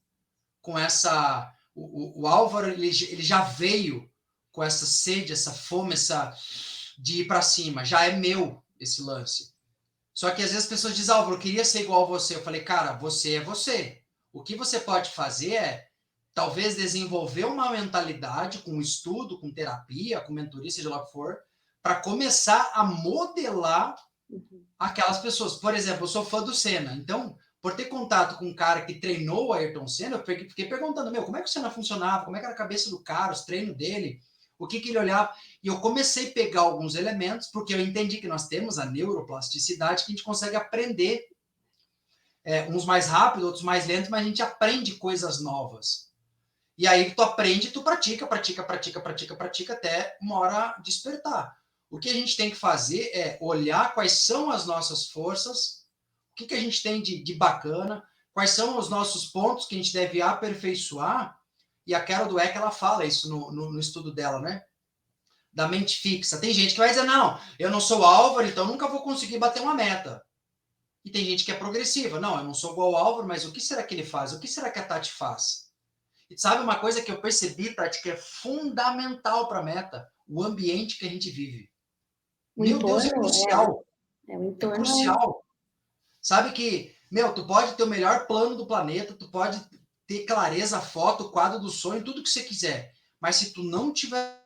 com essa... O Álvaro ele já veio com essa sede, essa fome, de ir para cima. Já é meu esse lance. Só que às vezes as pessoas dizem, Álvaro, eu queria ser igual a você. Eu falei, cara, você é você. O que você pode fazer é talvez desenvolver uma mentalidade com estudo, com terapia, com mentoria, seja lá o que for, para começar a modelar aquelas pessoas. Por exemplo, eu sou fã do Senna, então, por ter contato com um cara que treinou o Ayrton Senna, eu fiquei perguntando, como é que o Senna funcionava, como é que era a cabeça do cara, os treinos dele, o que ele olhava, e eu comecei a pegar alguns elementos, porque eu entendi que nós temos a neuroplasticidade, que a gente consegue aprender, uns mais rápido, outros mais lento, mas a gente aprende coisas novas. E aí tu aprende, tu pratica até uma hora despertar. O que a gente tem que fazer é olhar quais são as nossas forças, o que a gente tem de bacana, quais são os nossos pontos que a gente deve aperfeiçoar. E a Carol Dweck, ela fala isso no estudo dela, né? Da mente fixa. Tem gente que vai dizer, não, eu não sou Álvaro, então nunca vou conseguir bater uma meta. E tem gente que é progressiva. Não, eu não sou igual ao Álvaro, mas o que será que ele faz? O que será que a Tati faz? E sabe uma coisa que eu percebi, Tati, que é fundamental para a meta? O ambiente que a gente vive. Meu Deus, é crucial. O entorno é crucial. Sabe que, tu pode ter o melhor plano do planeta, tu pode ter clareza, foto, quadro do sonho, tudo que você quiser. Mas se tu não tiver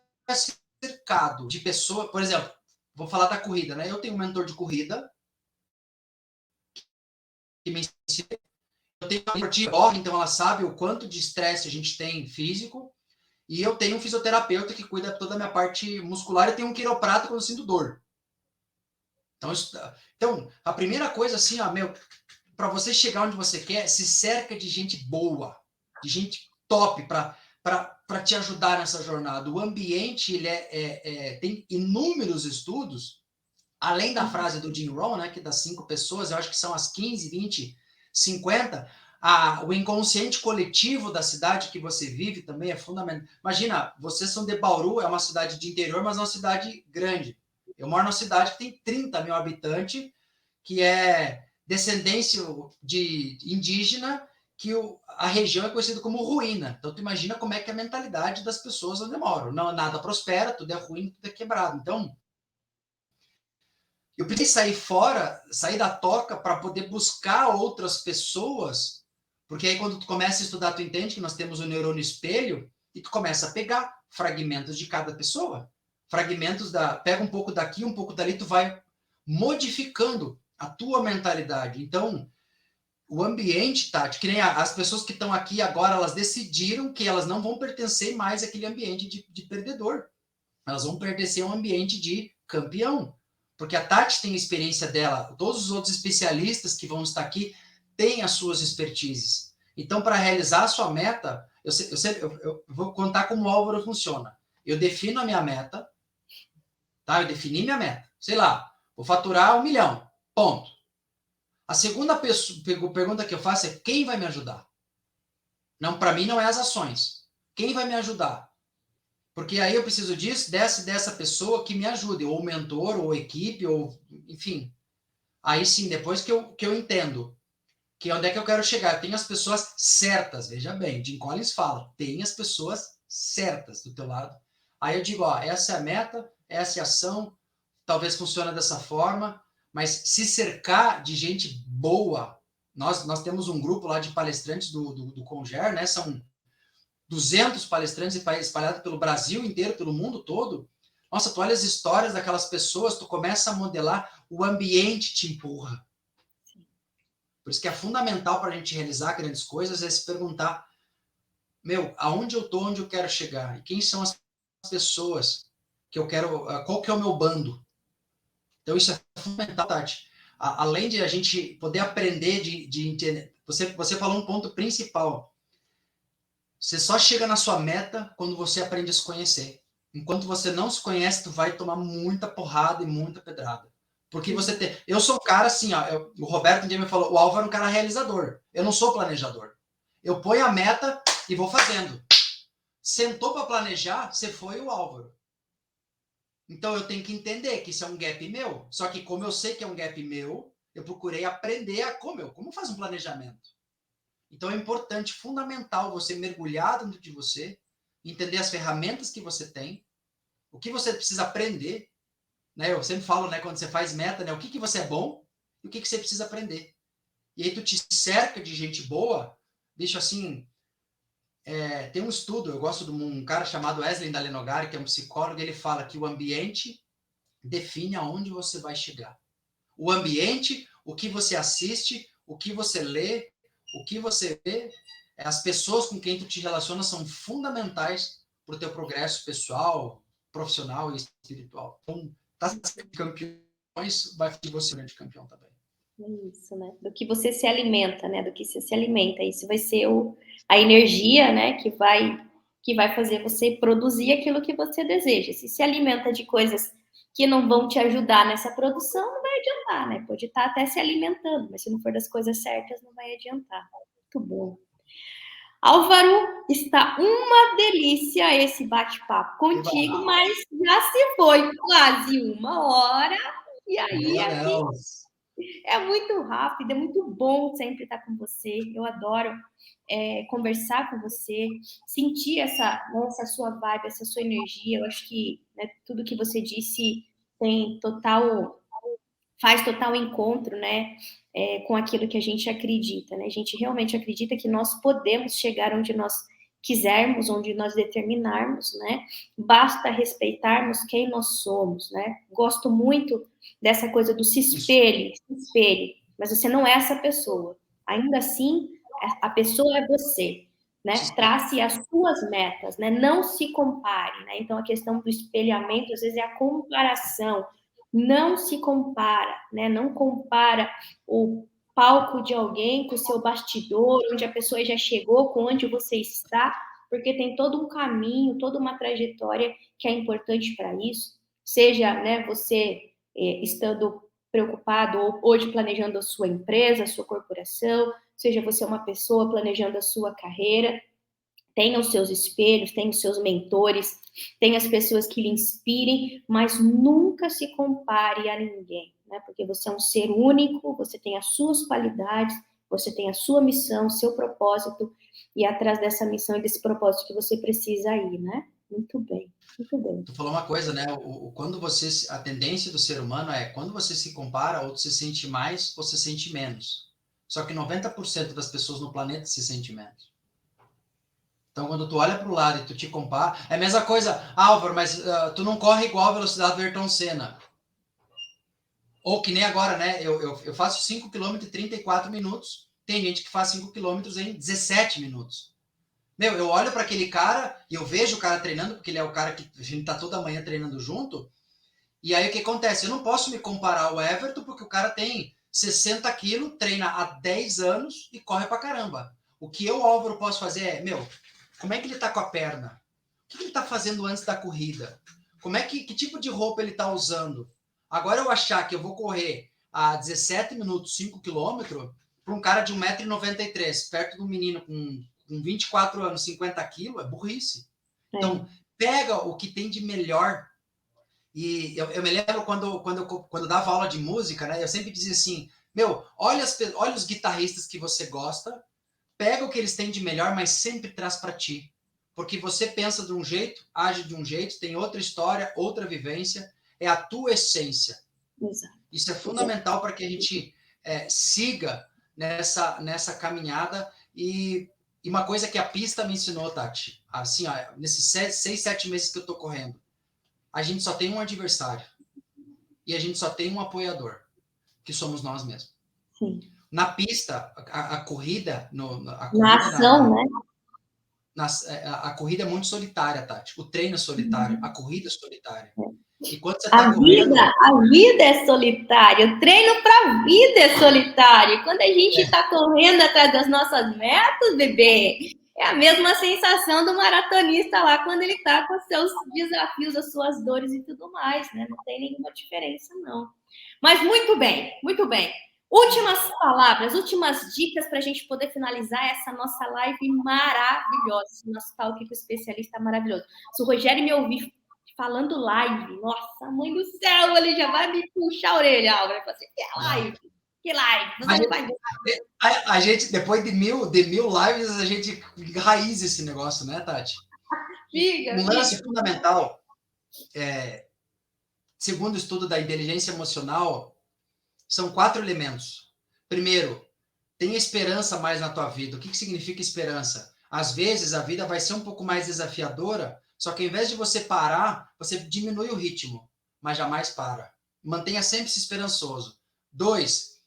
cercado de pessoas, por exemplo, vou falar da corrida, né? Eu tenho um mentor de corrida que me ensina. Eu tenho uma esportiva, então ela sabe o quanto de estresse a gente tem físico. E eu tenho um fisioterapeuta que cuida toda a minha parte muscular e tenho um quiroprata quando eu sinto dor. Então, a primeira coisa, assim, para você chegar onde você quer, se cerca de gente boa, de gente top para te ajudar nessa jornada. O ambiente, ele tem inúmeros estudos, além da frase do Jim Rohn, né, que das 5 pessoas, eu acho que são as 15, 20, 50, o inconsciente coletivo da cidade que você vive também é fundamental. Imagina, vocês são de Bauru, é uma cidade de interior, mas é uma cidade grande. Eu moro numa cidade que tem 30 mil habitantes, que é descendência de indígena, que a região é conhecida como ruína. Então, tu imagina como é que é a mentalidade das pessoas onde moram. Não, nada prospera, tudo é ruim, tudo é quebrado. Então, eu precisei sair fora, sair da toca para poder buscar outras pessoas, porque aí quando tu começa a estudar, tu entende que nós temos o neurônio espelho e tu começa a pegar fragmentos de cada pessoa. Fragmentos pega um pouco daqui, um pouco dali, tu vai modificando a tua mentalidade. Então, o ambiente, Tati, que nem as pessoas que estão aqui agora, elas decidiram que elas não vão pertencer mais àquele ambiente de perdedor. Elas vão pertencer a um ambiente de campeão. Porque a Tati tem a experiência dela, todos os outros especialistas que vão estar aqui têm as suas expertises. Então, para realizar a sua meta, eu vou contar como o Álvaro funciona. Eu defino a minha meta, tá? Eu defini minha meta. Sei lá, vou faturar 1 milhão. Ponto. A segunda pergunta que eu faço é quem vai me ajudar? Não, para mim não é as ações. Quem vai me ajudar? Porque aí eu preciso dessa pessoa que me ajude, ou mentor, ou equipe, ou enfim. Aí sim, depois que eu entendo que onde é que eu quero chegar, eu tenho as pessoas certas, veja bem, Jim Collins fala, tem as pessoas certas do teu lado. Aí eu digo, essa é a meta, essa é a ação, talvez funcione dessa forma, mas se cercar de gente boa, nós temos um grupo lá de palestrantes do Conger, né? São 200 palestrantes espalhados pelo Brasil inteiro, pelo mundo todo. Nossa, tu olha as histórias daquelas pessoas, tu começa a modelar, o ambiente te empurra. Por isso que é fundamental para a gente realizar grandes coisas é se perguntar, aonde eu estou, onde eu quero chegar? E quem são as pessoas que eu quero, qual que é o meu bando? Então isso é fundamental, Tati. Além de a gente poder aprender de entender, você falou um ponto principal. Você só chega na sua meta quando você aprende a se conhecer. Enquanto você não se conhece, tu vai tomar muita porrada e muita pedrada. Porque você tem... Eu sou um cara assim, o Roberto um dia me falou, o Álvaro é um cara realizador. Eu não sou planejador. Eu ponho a meta e vou fazendo. Sentou para planejar, você foi o Álvaro. Então eu tenho que entender que isso é um gap meu. Só que como eu sei que é um gap meu, eu procurei aprender como faz um planejamento. Então é importante, fundamental você mergulhar dentro de você, entender as ferramentas que você tem, o que você precisa aprender, né? Eu sempre falo, né, quando você faz meta, né, o que você é bom e o que você precisa aprender. E aí tu te cerca de gente boa, bicho, assim, tem um estudo, eu gosto de um cara chamado Wesley Dalenogari, que é um psicólogo, ele fala que o ambiente define aonde você vai chegar. O ambiente, o que você assiste, o que você lê, o que você vê, as pessoas com quem tu te relaciona são fundamentais para o teu progresso pessoal, profissional e espiritual. Então, tá sendo campeões, vai ser você grande campeão também. Isso, né? Do que você se alimenta, né? Do que você se alimenta. Isso vai ser a energia, né? Que vai fazer você produzir aquilo que você deseja. Se alimenta de coisas que não vão te ajudar nessa produção, não vai adiantar, né? Pode estar até se alimentando, mas se não for das coisas certas, não vai adiantar. Muito bom. Álvaro, está uma delícia esse bate-papo contigo, mas já se foi quase uma hora. E aí Meu a gente Deus. é muito rápido, é muito bom sempre estar com você. Eu adoro conversar com você, sentir essa sua vibe, essa sua energia. Eu acho que, né, tudo que você disse faz total encontro, né, com aquilo que a gente acredita, né? A gente realmente acredita que nós podemos chegar onde nós quisermos, onde nós determinarmos, né? Basta respeitarmos quem nós somos, né? Gosto muito dessa coisa do se espelhe, mas você não é essa pessoa. Ainda assim, a pessoa é você, né? Trace as suas metas, né? Não se compare, né? Então a questão do espelhamento às vezes é a comparação. Não se compara, né? Não compara o palco de alguém com o seu bastidor, onde a pessoa já chegou, com onde você está, porque tem todo um caminho, toda uma trajetória que é importante para isso. Seja, né, você estando preocupado ou hoje planejando a sua empresa, a sua corporação, seja você uma pessoa planejando a sua carreira, tenha os seus espelhos, tenha os seus mentores, tenha as pessoas que lhe inspirem, mas nunca se compare a ninguém, né? Porque você é um ser único, você tem as suas qualidades, você tem a sua missão, o seu propósito, e é atrás dessa missão e desse propósito que você precisa ir, né? Muito bem, muito bem. Tu falou uma coisa, né? Quando a tendência do ser humano é quando você se compara, ou se sente mais, ou se sente menos. Só que 90% das pessoas no planeta se sente menos. Então, quando tu olha para o lado e tu te compara, é a mesma coisa, Álvaro, mas tu não corre igual a velocidade do Ayrton Senna. Ou que nem agora, né? Eu faço 5 km em 34 minutos. Tem gente que faz 5 km em 17 minutos. Meu, eu olho para aquele cara e eu vejo o cara treinando, porque ele é o cara que a gente tá toda manhã treinando junto. E aí o que acontece? Eu não posso me comparar ao Everton, porque o cara tem 60 quilos, treina há 10 anos e corre pra caramba. O que eu, Álvaro, posso fazer é, meu, como é que ele tá com a perna? O que ele tá fazendo antes da corrida? Que tipo de roupa ele tá usando? Agora eu achar que eu vou correr a 17 minutos, 5 quilômetros, para um cara de 1,93 m, perto de um menino com 24 anos, 50 quilos, é burrice. Então, pega o que tem de melhor. E eu me lembro quando dava aula de música, né? Eu sempre dizia assim, meu, olha os guitarristas que você gosta, pega o que eles têm de melhor, mas sempre traz para ti. Porque você pensa de um jeito, age de um jeito, tem outra história, outra vivência, é a tua essência. Exato. Isso é fundamental para que a gente siga nessa caminhada. E uma coisa que a pista me ensinou, Tati, assim, ó, nesses 6, 7 meses que eu tô correndo, a gente só tem um adversário e a gente só tem um apoiador, que somos nós mesmos. Sim. Na pista, a corrida, na ação, né? A corrida é muito solitária, Tati. O treino é solitário, a corrida é solitária. E quando você A está correndo... vida é solitária, o treino para a vida é solitário. Quando a gente está correndo atrás das nossas metas, bebê, é a mesma sensação do maratonista lá quando ele está com os seus desafios, as suas dores e tudo mais, né? Não tem nenhuma diferença, não. Mas muito bem, muito bem. Últimas palavras, últimas dicas para a gente poder finalizar essa nossa live maravilhosa, esse nosso talk com o especialista maravilhoso. Se o Rogério me ouvir falando live, nossa, mãe do céu, ele já vai me puxar a orelha, Álvaro. Assim, que live? Que live? Você não vai... A gente, depois de mil lives, a gente raiz esse negócio, né, Tati? Um lance fundamental, segundo o estudo da inteligência emocional, são 4 elementos. Primeiro, tenha esperança mais na tua vida. O que significa esperança? Às vezes a vida vai ser um pouco mais desafiadora, só que ao invés de você parar, você diminui o ritmo, mas jamais para. Mantenha sempre se esperançoso. 2,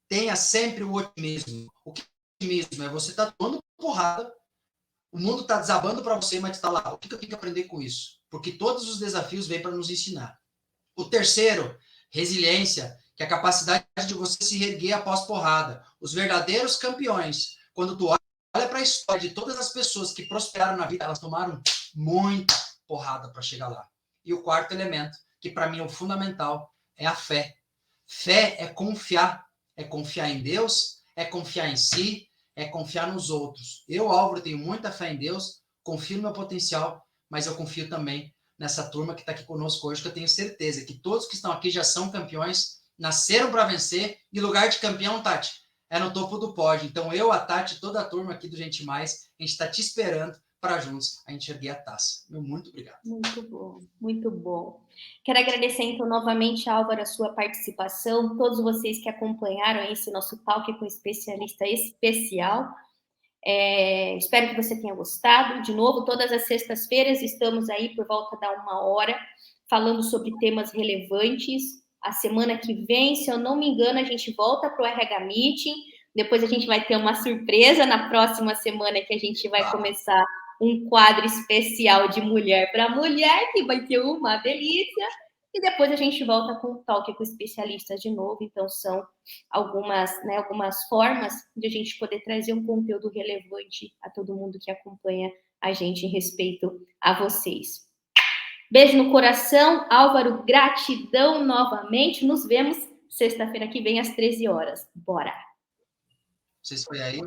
tenha sempre o otimismo. O que é otimismo? É você estar tomando porrada, o mundo está desabando para você, mas está lá. O que eu tenho que aprender com isso? Porque todos os desafios vêm para nos ensinar. O terceiro, resiliência, que é a capacidade de você se reerguer após porrada. Os verdadeiros campeões, quando tu olha para a história de todas as pessoas que prosperaram na vida, elas tomaram muita porrada para chegar lá. E o quarto elemento, que para mim é o fundamental, é a fé. Fé é confiar em Deus, é confiar em si, é confiar nos outros. Eu, Álvaro, tenho muita fé em Deus, confio no meu potencial, mas eu confio também nessa turma que está aqui conosco hoje, que eu tenho certeza que todos que estão aqui já são campeões, nasceram para vencer, e lugar de campeão, Tati, é no topo do pódio. Então eu, a Tati, toda a turma aqui do Gente Mais, a gente está te esperando para juntos a gente erguer a taça. Meu muito obrigado. Muito bom, muito bom. Quero agradecer, então, novamente, Álvaro, a sua participação, todos vocês que acompanharam esse nosso talk com especialista especial. Espero que você tenha gostado. De novo, todas as sextas-feiras estamos aí por volta da 1 hora, falando sobre temas relevantes. A semana que vem, se eu não me engano, a gente volta para o RH Meeting. Depois a gente vai ter uma surpresa na próxima semana, que a gente vai começar um quadro especial de mulher para mulher, que vai ter uma delícia. E depois a gente volta com o talk com especialistas de novo. Então, são algumas formas de a gente poder trazer um conteúdo relevante a todo mundo que acompanha a gente em respeito a vocês. Beijo no coração. Álvaro, gratidão novamente. Nos vemos sexta-feira que vem às 13 horas. Bora! Vocês foi aí?